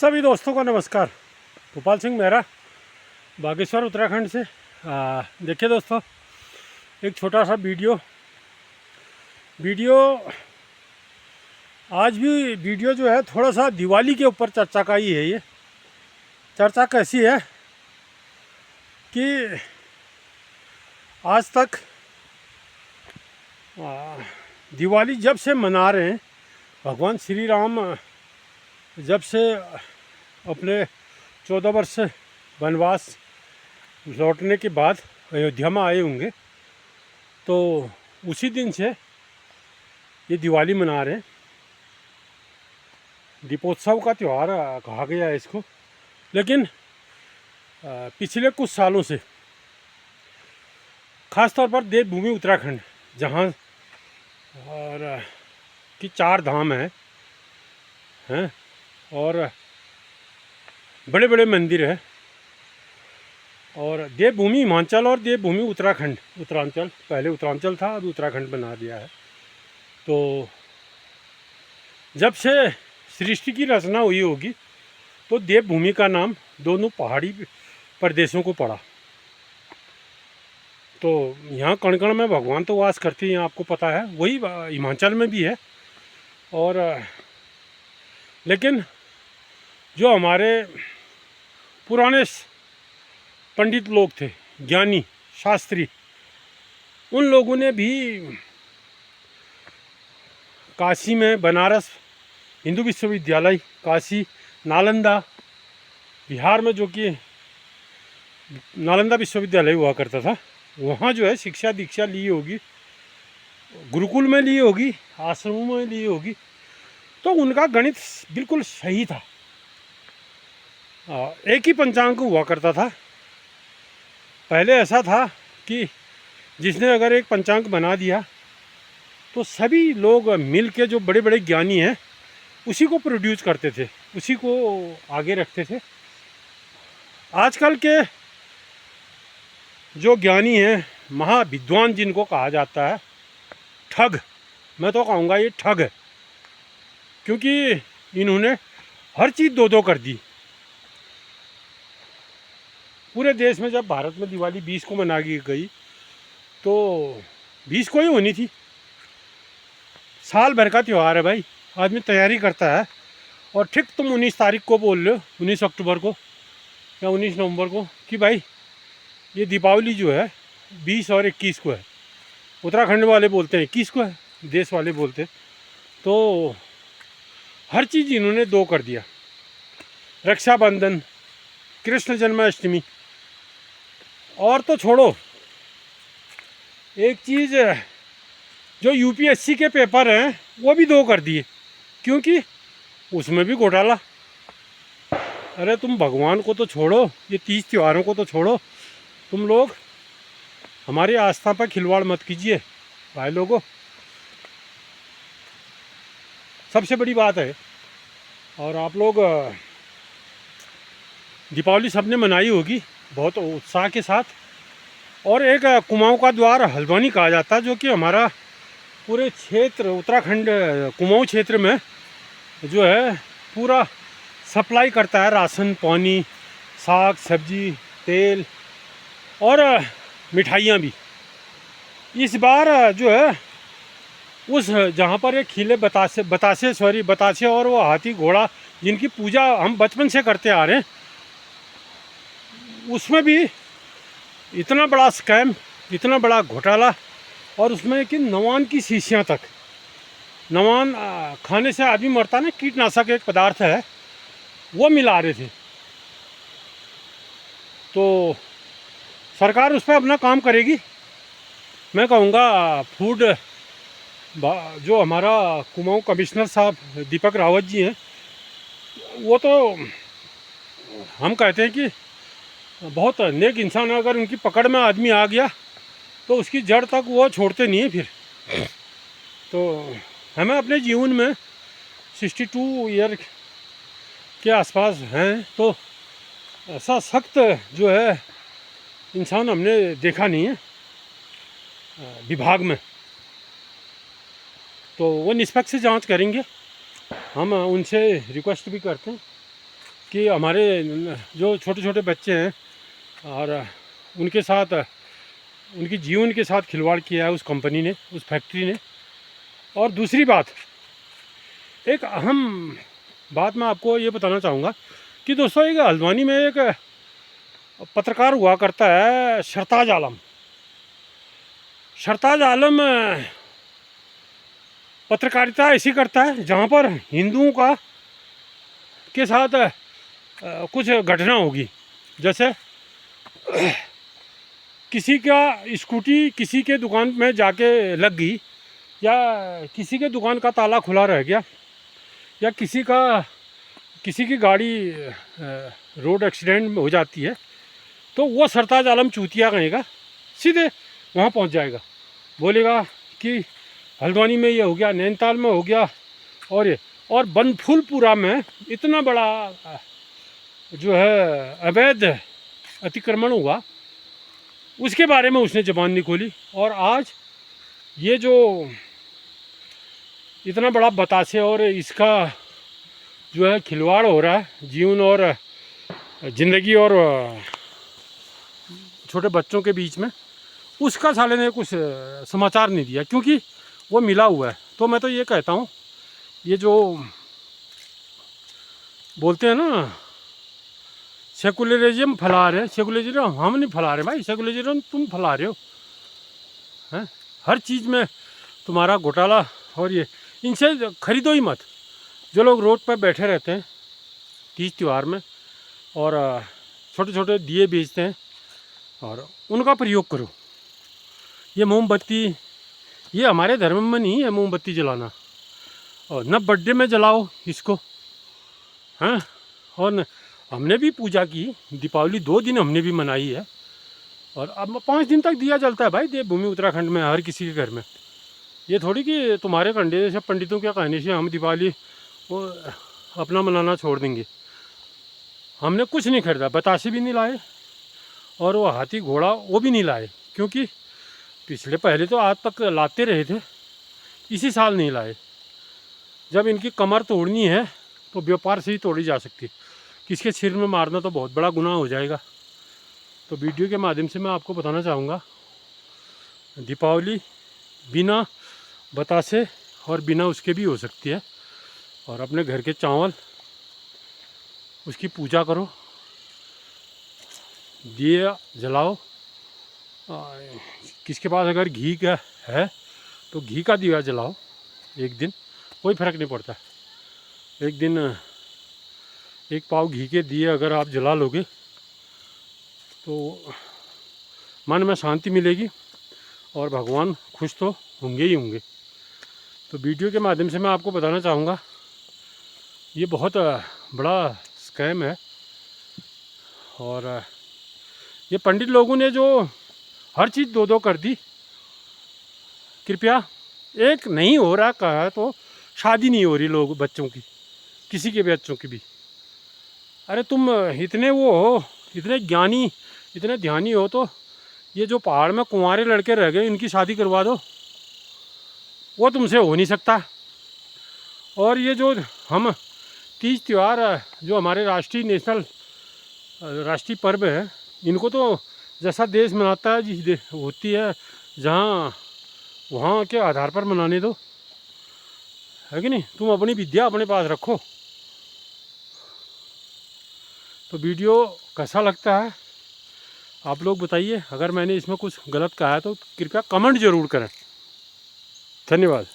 सभी दोस्तों को नमस्कार। गोपाल सिंह मेहरा, बागेश्वर उत्तराखंड से। देखिए दोस्तों, एक छोटा सा वीडियो आज भी वीडियो जो है थोड़ा सा दिवाली के ऊपर चर्चा का ही है। ये चर्चा कैसी है कि आज तक दिवाली जब से मना रहे हैं, भगवान श्री राम जब से अपने 14 वर्ष वनवास लौटने के बाद अयोध्या में आए होंगे, तो उसी दिन से ये दिवाली मना रहे हैं। दीपोत्सव का त्यौहार कहा गया है इसको। लेकिन पिछले कुछ सालों से ख़ास तौर पर देवभूमि उत्तराखंड, जहाँ और की 4 धाम हैं और बड़े बड़े मंदिर है, और देवभूमि हिमाचल और देवभूमि उत्तराखंड, उत्तरांचल, पहले उत्तरांचल था, अब उत्तराखंड बना दिया है। तो जब से सृष्टि की रचना हुई होगी तो देवभूमि का नाम दोनों पहाड़ी प्रदेशों को पड़ा। तो यहाँ कण कण में भगवान तो वास करते हैं, आपको पता है, वही हिमाचल में भी है। और लेकिन जो हमारे पुराने पंडित लोग थे, ज्ञानी शास्त्री, उन लोगों ने भी काशी में, बनारस हिंदू विश्वविद्यालय, काशी, नालंदा, बिहार में जो कि नालंदा विश्वविद्यालय हुआ करता था, वहाँ जो है शिक्षा दीक्षा ली होगी, गुरुकुल में ली होगी, आश्रमों में ली होगी। तो उनका गणित बिल्कुल सही था। एक ही पंचांग हुआ करता था। पहले ऐसा था कि जिसने अगर एक पंचांग बना दिया तो सभी लोग मिल के, जो बड़े बड़े ज्ञानी हैं, उसी को प्रोड्यूस करते थे, उसी को आगे रखते थे। आजकल के जो ज्ञानी हैं, महाविद्वान जिनको कहा जाता है, ठग, मैं तो कहूँगा ये ठग है, क्योंकि इन्होंने हर चीज़ दो दो कर दी। पूरे देश में जब भारत में दिवाली 20 को मनाई गई तो 20 को ही होनी थी। साल भर का त्यौहार है भाई, आदमी तैयारी करता है, और ठीक तुम 19 तारीख को बोल रहे हो, 19 अक्टूबर को या 19 नवंबर को, कि भाई ये दीपावली जो है 20 और 21 को है। उत्तराखंड वाले बोलते हैं 21 को है, देश वाले बोलते हैं। तो हर चीज़ इन्होंने दो कर दिया। रक्षाबंधन, कृष्ण जन्माष्टमी, और तो छोड़ो, एक चीज़ जो यूपीएससी के पेपर हैं वो भी दो कर दिए, क्योंकि उसमें भी घोटाला। अरे तुम भगवान को तो छोड़ो, ये 30 त्योहारों को तो छोड़ो, तुम लोग हमारी आस्था पर खिलवाड़ मत कीजिए भाई लोगों। सबसे बड़ी बात है। और आप लोग दीपावली सबने मनाई होगी बहुत उत्साह के साथ। और एक कुमाऊं का द्वार हल्द्वानी कहा जाता है, जो कि हमारा पूरे क्षेत्र उत्तराखंड कुमाऊं क्षेत्र में जो है पूरा सप्लाई करता है, राशन पानी, साग सब्जी, तेल और मिठाइयाँ भी। इस बार जो है उस जहाँ पर एक खिले बतासे और वो हाथी घोड़ा, जिनकी पूजा हम बचपन से करते आ रहे हैं, उसमें भी इतना बड़ा स्कैम, इतना बड़ा घोटाला। और उसमें कि नवान की शीशियाँ तक, नवान खाने से आदमी मरता ना, कीटनाशक एक पदार्थ है, वो मिला रहे थे। तो सरकार उस पर अपना काम करेगी। मैं कहूँगा फूड जो हमारा कुमाऊं कमिश्नर साहब दीपक रावत जी हैं, वो तो हम कहते हैं कि बहुत नेक इंसान है। अगर उनकी पकड़ में आदमी आ गया तो उसकी जड़ तक वो छोड़ते नहीं है फिर। तो हमें अपने जीवन में 62 ईयर के आसपास हैं, तो ऐसा सख्त जो है इंसान हमने देखा नहीं है विभाग में। तो वो निष्पक्ष जांच करेंगे। हम उनसे रिक्वेस्ट भी करते हैं कि हमारे जो छोटे छोटे बच्चे हैं और उनके साथ, उनकी जीवन के साथ खिलवाड़ किया है उस कंपनी ने, उस फैक्ट्री ने। और दूसरी बात, एक अहम बात मैं आपको ये बताना चाहूँगा कि दोस्तों, एक हल्द्वानी में एक पत्रकार हुआ करता है, सरताज आलम। सरताज आलम पत्रकारिता ऐसी करता है जहाँ पर हिंदुओं का के साथ कुछ घटना होगी। जैसे किसी का स्कूटी किसी के दुकान में जाके लग गई, या किसी के दुकान का ताला खुला रह गया, या किसी की गाड़ी रोड एक्सीडेंट में हो जाती है, तो वो सरताज आलम चूतिया कहेगा, सीधे वहाँ पहुँच जाएगा, बोलेगा कि हल्द्वानी में ये हो गया, नैनीताल में हो गया, और बनफूलपुरा में इतना बड़ा जो है अवैध अतिक्रमण हुआ, उसके बारे में उसने ज़बान नहीं खोली। और आज ये जो इतना बड़ा बतासे और इसका जो है खिलवाड़ हो रहा है जीवन और ज़िंदगी और छोटे बच्चों के बीच में, उसका साले ने कुछ समाचार नहीं दिया, क्योंकि वो मिला हुआ है। तो मैं तो ये कहता हूँ, ये जो बोलते हैं ना सेकुलरिज्म फैला रहे, सेकुलरिज्म हम नहीं फैला रहे भाई, सेकुलरिज्म तुम फैला रहे हो हैं। हर चीज़ में तुम्हारा घोटाला, और ये इनसे खरीदो ही मत। जो लोग रोड पर बैठे रहते हैं तीज त्यौहार में और छोटे छोटे दिए बेचते हैं, और उनका प्रयोग करो। ये मोमबत्ती, ये हमारे धर्म में नहीं है मोमबत्ती जलाना, और न बर्थडे में जलाओ इसको, हैं। और हमने भी पूजा की, दीपावली 2 दिन हमने भी मनाई है, और अब 5 दिन तक दिया जलता है भाई देवभूमि उत्तराखंड में हर किसी के घर में। ये थोड़ी कि तुम्हारे कंडे से पंडितों के कहने से हम दिवाली वो अपना मनाना छोड़ देंगे। हमने कुछ नहीं खरीदा, बतासे भी नहीं लाए, और वो हाथी घोड़ा वो भी नहीं लाए, क्योंकि पहले तो आज तक लाते रहे थे, इसी साल नहीं लाए। जब इनकी कमर तोड़नी है तो व्यापार से ही तोड़ी जा सकती है, किसके सिर में मारना तो बहुत बड़ा गुनाह हो जाएगा। तो वीडियो के माध्यम से मैं आपको बताना चाहूँगा, दीपावली बिना बतासे और बिना उसके भी हो सकती है। और अपने घर के चावल, उसकी पूजा करो, दिए जलाओ। किसके पास अगर घी का है तो घी का दिया जलाओ एक दिन, कोई फ़र्क नहीं पड़ता। एक दिन 1 पाव घी के दिए अगर आप जला लोगे तो मन में शांति मिलेगी, और भगवान खुश तो होंगे ही होंगे। तो वीडियो के माध्यम से मैं आपको बताना चाहूँगा, ये बहुत बड़ा स्कैम है, और ये पंडित लोगों ने जो हर चीज़ 2-2 कर दी। कृपया, एक नहीं हो रहा कहा तो शादी नहीं हो रही लोग बच्चों की, किसी के भी बच्चों की भी। अरे तुम इतने वो हो, इतने ज्ञानी, इतने ध्यानी हो, तो ये जो पहाड़ में कुंवारे लड़के रह गए इनकी शादी करवा दो, वो तुमसे हो नहीं सकता। और ये जो हम तीज त्यौहार जो हमारे राष्ट्रीय पर्व है, इनको तो जैसा देश मनाता है, जिस होती है जहाँ वहाँ के आधार पर मनाने दो, है कि नहीं। तुम अपनी विद्या अपने पास रखो। तो वीडियो कैसा लगता है आप लोग बताइए। अगर मैंने इसमें कुछ गलत कहा है तो कृपया कमेंट ज़रूर करें। धन्यवाद।